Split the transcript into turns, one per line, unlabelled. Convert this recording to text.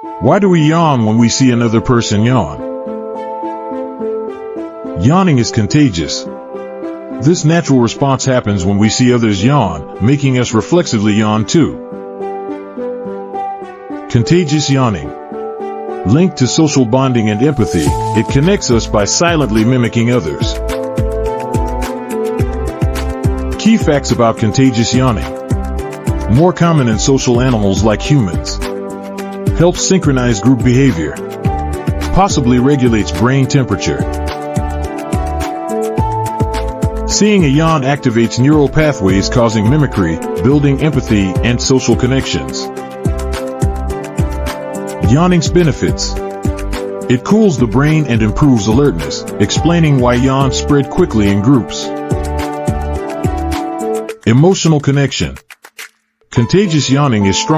Why do we yawn when we see another person yawn? Yawning is contagious. This natural response happens when we see others yawn, making us reflexively yawn too. Contagious yawning. Linked to social bonding and empathy, it connects us by silently mimicking others. Key facts about contagious yawning. More common in social animals like humans. Helps synchronize group behavior. Possibly regulates brain temperature. Seeing a yawn activates neural pathways causing mimicry, building empathy, and social connections. Yawning's benefits. It cools the brain and improves alertness, explaining why yawns spread quickly in groups. Emotional connection. Contagious yawning is strong.